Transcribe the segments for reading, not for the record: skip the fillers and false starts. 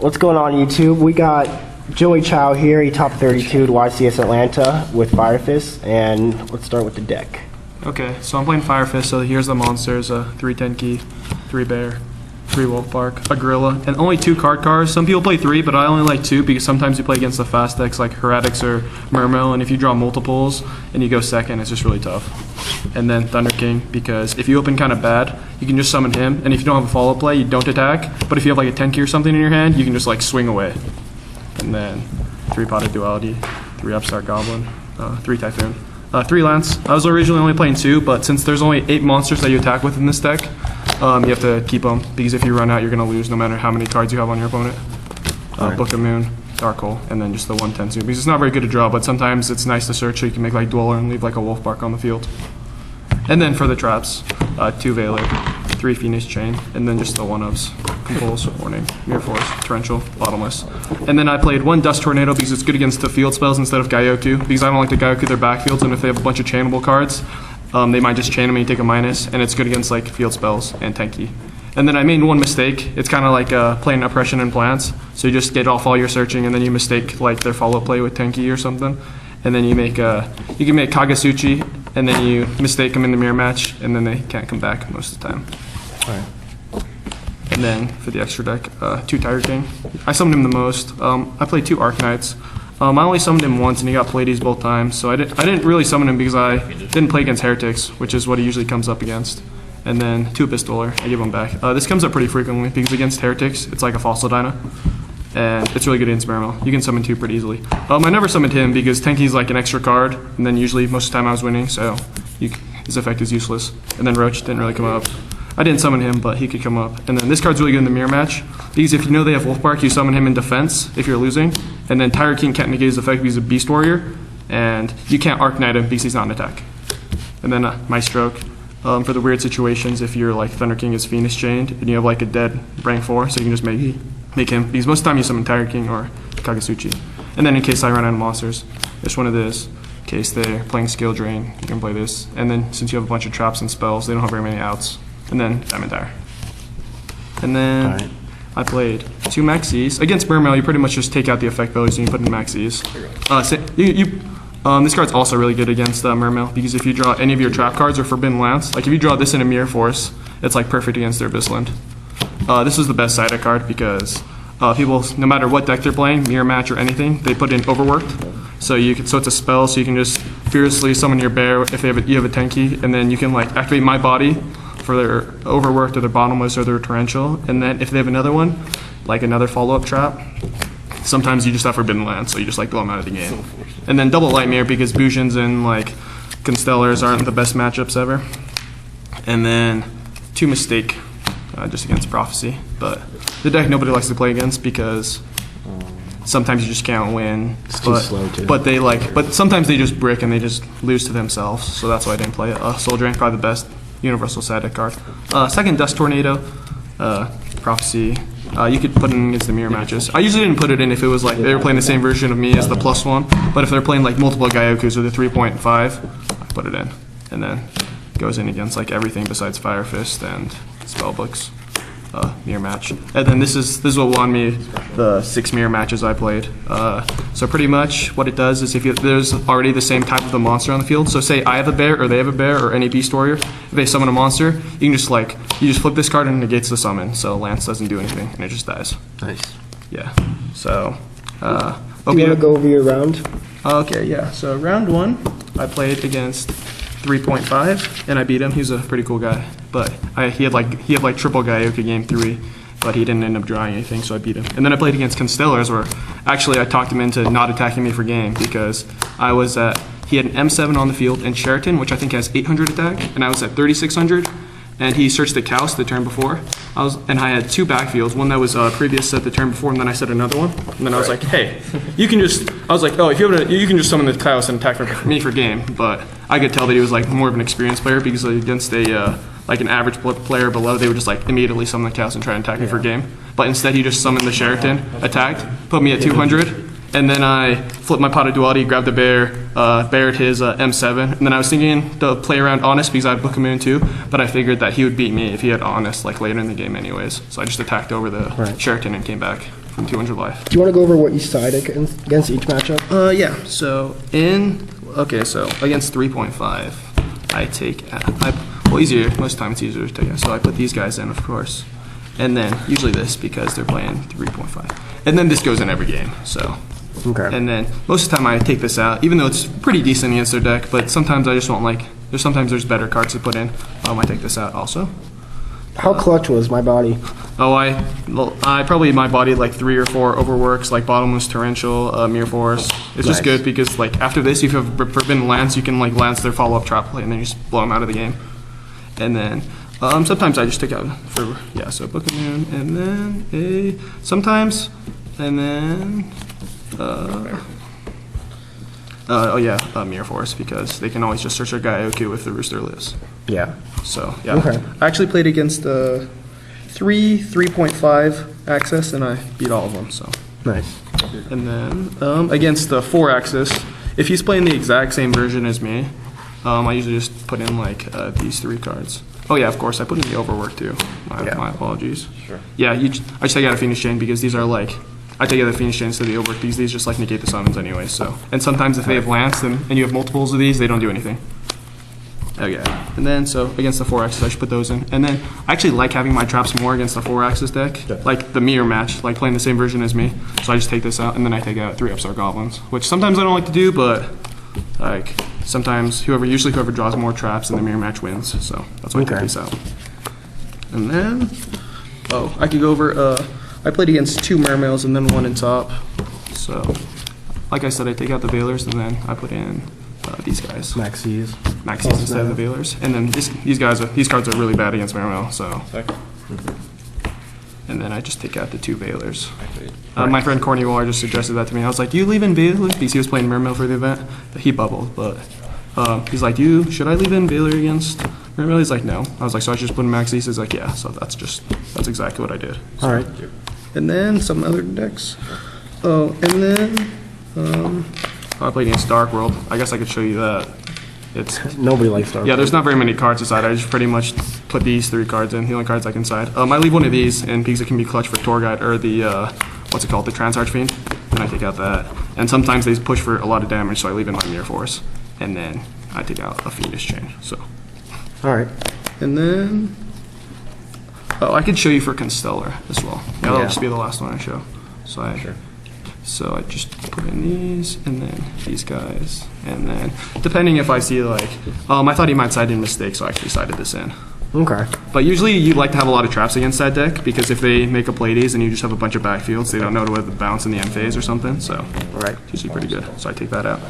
What's going on YouTube? We got Joey Chou here. He top 32 to YCS Atlanta with Fire Fist, and let's start with the deck. Okay, so I'm playing Fire Fist, so here's the monsters, 3 Tenki, 3 Bear, 3 Wolf Bark, a Gorilla, and only 2 card cards. Some people play 3, but I only like 2 because sometimes you play against the fast decks like Heretics or Mermail, and if you draw multiples and you go second, it's just really tough. And then Thunder King, because if you open kind of bad, you can just summon him, and if you don't have a follow play, you don't attack, but if you have like a Tenki or something in your hand, you can just like swing away. And then 3 Potted Duality, 3 Upstart Goblin, 3 Typhoon. 3 Lance. I was originally only playing 2, but since there's only 8 monsters that you attack with in this deck, you have to keep them, because if you run out, you're going to lose no matter how many cards you have on your opponent. Book of Moon, Dark Hole, and then just the 1 Tensu, because it's not very good to draw, but sometimes it's nice to search so you can make like Dweller and leave like a Wolf Bark on the field. And then for the traps, 2 Veiler, 3 Phoenix Chain, and then just the 1-ofs. Compulse, Warning, Mirror Force, Torrential, Bottomless. And then I played 1 Dust Tornado because it's good against the field spells instead of Gaioku, because I don't like to Gaioku their backfields, and if they have a bunch of chainable cards, they might just chain them and you take a minus, and it's good against like field spells and Tenki. And then I made 1 mistake. It's kind of like playing Oppression and Plants, so you just get off all your searching, and then you mistake like their follow play with Tenki or something, and then you make you can make Kagasuchi, and then you mistake them in the mirror match, and then they can't come back most of the time. All right. And then for the extra deck, 2 Tiger King. I summoned him the most. I played 2 Arcanines. I only summoned him once, and he got Pleiades both times, so I didn't really summon him because I didn't play against Heretics, which is what he usually comes up against. And then 2 Pistoler, I give him back. This comes up pretty frequently because against Heretics, it's like a Fossil Dyna, and it's really good against Mermail. You can summon 2 pretty easily. I never summoned him because Tenki's like an extra card, and then usually most of the time I was winning, so his effect is useless. And then Roach didn't really come up. I didn't summon him, but he could come up. And then this card's really good in the mirror match, because if you know they have Wolf Bark, you summon him in defense if you're losing. And then Tiger King can't negate his effect because he's a Beast Warrior, and you can't Arc Knight him because he's not an attack. And then My Stroke, for the weird situations, if you're like Thunder King is Phoenix Chained, and you have like a dead rank 4, so you can just make him, because most of the time you summon Tiger King or Kagasuchi. And then in case I run out of monsters, there's one of this. In case they're playing Skill Drain, you can play this. And then since you have a bunch of traps and spells, they don't have very many outs. And then Diamond Tire. And then I played 2 Maxis. Against Mermail, you pretty much just take out the effect values and you put in Maxis. This card's also really good against Mermail, because if you draw any of your trap cards or Forbidden Lance, like if you draw this in a Mirror Force, it's like perfect against their Abyssland. This is the best side deck card because people, no matter what deck they're playing, Mirror Match or anything, they put in Overworked. So it's a spell, so you can just fearlessly summon your bear if you have a Tenki, and then you can like activate My Body for their Overworked or their Bottomless or their Torrential, and then if they have another one, like another follow-up trap, sometimes you just have Forbidden Land, so you just like blow them out of the game. And then double Lightmare because Bujins and like Constellars aren't the best matchups ever. And then 2 Mistake, just against Prophecy, but the deck nobody likes to play against because sometimes you just can't win. It's too slow too. But sometimes they just brick and they just lose to themselves, so that's why I didn't play it. Soul Drain, probably the best universal side deck card. Second Dust Tornado, Prophecy. You could put it in against the mirror matches. I usually didn't put it in if it was like they were playing the same version of me as the +1, but if they're playing like multiple Gaiokus or the 3.5, I put it in. And then goes in against like everything besides Fire Fist and Spellbooks. Mirror match. And then this is what won me the 6 mirror matches I played. So pretty much what it does is if there's already the same type of the monster on the field, so say I have a bear or they have a bear or any beast warrior, if they summon a monster, you can just flip this card and it negates the summon, so Lance doesn't do anything and it just dies. Nice. Yeah. So do you want to go over your round? Okay, yeah. So round 1 I played against 3.5 and I beat him. He was a pretty cool guy. But he had like triple Gaioka game 3, but he didn't end up drawing anything, so I beat him. And then I played against Constellars, where actually I talked him into not attacking me for game because he had an M7 on the field and Sheraton, which I think has 800 attack, and I was at 3600. And he searched the Kaus the turn before. And I had 2 backfields, one that was previous set the turn before, and then I set another one. And then I was like, hey, you can just summon the Kaus and attack me for game. But I could tell that he was like more of an experienced player because against like an average player below, they would just like immediately summon the Kaus and try and attack me for game. But instead he just summoned the Sheraton, attacked, put me at 200, and then I flipped my Potted Duality, grabbed the bear, bared his M7, and then I was thinking to play around Honest because I have Book of Moon too, but I figured that he would beat me if he had Honest like later in the game anyways. So I just attacked over the Sheraton and came back. from 200 life. Do you want to go over what you side against each matchup? Yeah. So so against 3.5, I take easier. Most of the time it's easier to take. So I put these guys in, of course, and then usually this because they're playing 3.5, and then this goes in every game. So. Okay. And then most of the time I take this out, even though it's pretty decent against their deck. But sometimes I just want sometimes there's better cards to put in. I take this out also. How clutch was my body? Oh, I probably my body like 3 or 4 overworks, like Bottomless Torrential, Mirror Force. It's just good because like after this, if you have Forbidden Lance, you can like lance their follow-up trap play and then you just blow them out of the game. And then sometimes I just take out so Book Man and then sometimes and then Mirror Force because they can always just search their Gaioku if the Rooster lives. Yeah. So, yeah. Okay. I actually played against 3.5 Axis, and I beat all of them, so. Nice. And then, against the 4 Axis, if he's playing the exact same version as me, I usually just put in, these 3 cards. Oh, yeah, of course, I put in the Overwork, too. My apologies. Sure. Yeah, I just take out a Phoenix Chain because these are, I take out the Phoenix Chains to the Overwork. These just, negate the summons anyway, so. And sometimes if they have Lance, and you have multiples of these, they don't do anything. Okay, and then so against the 4-axis, I should put those in. And then I actually like having my traps more against the 4-axis deck, like the mirror match, like playing the same version as me. So I just take this out, and then I take out 3 Upstart Goblins, which sometimes I don't like to do, but sometimes whoever draws more traps in the mirror match wins. So that's why I take these out. And then I could go over. I played against 2 Mermails and then 1 in top. So like I said, I take out the Veilers and then I put in these guys. Maxis Instead of the Veilers. And then these cards are really bad against Mermail, so. And then I just take out the 2 Veilers. My friend Corny Waller just suggested that to me. I was like, do you leave in Veilers? Because he was playing Mermail for the event. He bubbled, but he's like, should I leave in Veiler against Mermail? He's like, no. I was like, so I should just put in Maxis? He's like, yeah. So that's exactly what I did. So. All right. And then some other decks. Oh, and then I played against Dark World. I guess I could show you that. Nobody likes Dark World. Yeah, there's not very many cards inside. I just pretty much put these 3 cards in, the only cards I can side. I leave one of these in because it can be clutch for Tour Guide or the, the Trans Archfiend. And I take out that. And sometimes they push for a lot of damage, so I leave in my Mirror Force. And then I take out a Phoenix Chain, so. All right. And then, I could show you for Constellar as well. Yeah, that'll just be the last one I show. So So I just put in these, and then these guys, and then depending if I see I thought he might side in Mistake, so I actually sided this in. Okay. But usually you like to have a lot of traps against that deck, because if they make a Pleiades and you just have a bunch of backfields, they don't know whether to bounce in the end phase or something, so it's usually pretty good. So I take that out.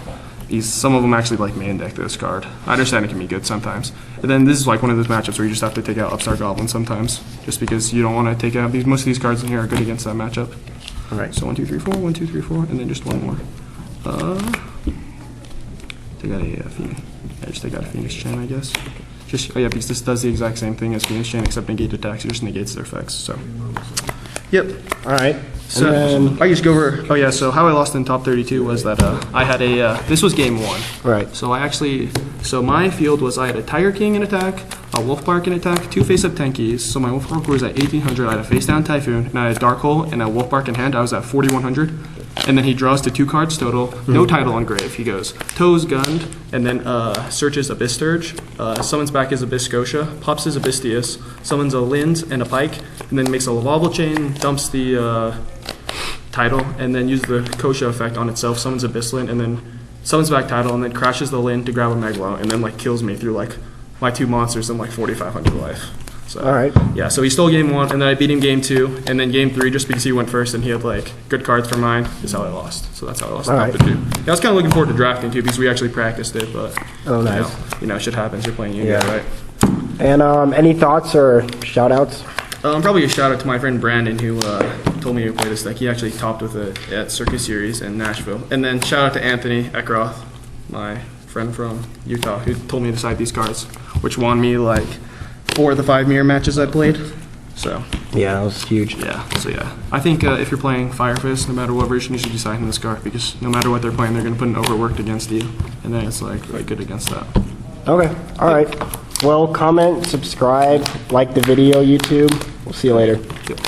Some of them actually main deck this card. I understand it can be good sometimes. And then this is one of those matchups where you just have to take out Upstart Goblin sometimes, just because you don't want to take out, because most of these cards in here are good against that matchup. All right. So 1, 2, 3, 4, 1, 2, 3, 4, and then just one more. Take out a Phoenix. Just take out a Phoenix Chain, I guess. Because this does the exact same thing as Phoenix Chain, except negate attacks. It just negates their effects. So. Yep. All right. So I just go over. So how I lost in top 32 was that I had this was game 1. Right. So my field was I had a Tiger King in attack, a Wolf Bark in attack, 2 face-up Tenkies. So my Wolf Bark was at 1800. I had a face-down Typhoon, and I had a Dark Hole and a Wolf Bark in hand. I was at 4100. And then he draws to 2 cards total. No title on grave. He goes Toes Gunned, and then searches Abyss Sturge, summons back his Abyss Scotia, pops his Abysstius, summons a Lind and a Pike, and then makes a Lavable Chain, dumps the title, and then uses the Kosha effect on itself, summons Abyssland, and then summons back title, and then crashes the Lind to grab a Megalo, and then kills me through my 2 monsters and 4,500 life. So, all right. Yeah, so he stole game 1, and then I beat him game 2, and then game 3, just because he went first and he had good cards for mine, is how I lost. So that's how I lost top 2. Yeah, I was kind of looking forward to drafting too, because we actually practiced it, but nice. Shit happens. You're playing Yu-Gi-Oh, right? And any thoughts or shout outs? Probably a shout out to my friend Brandon, who told me to play this deck. He actually topped with it at Circus Series in Nashville. And then shout out to Anthony Eckroth, my friend from Utah, who told me to side these cards, which won me 4 of the 5 mirror matches I played. So yeah, that was huge. Yeah. So yeah, I think if you're playing Fire Fist, no matter what version, you should be siding this card, because no matter what they're playing, they're going to put an Overworked against you, and then it's really good against that. Okay. All right. Well, comment, subscribe, like the video, YouTube. We'll see you later. Yep.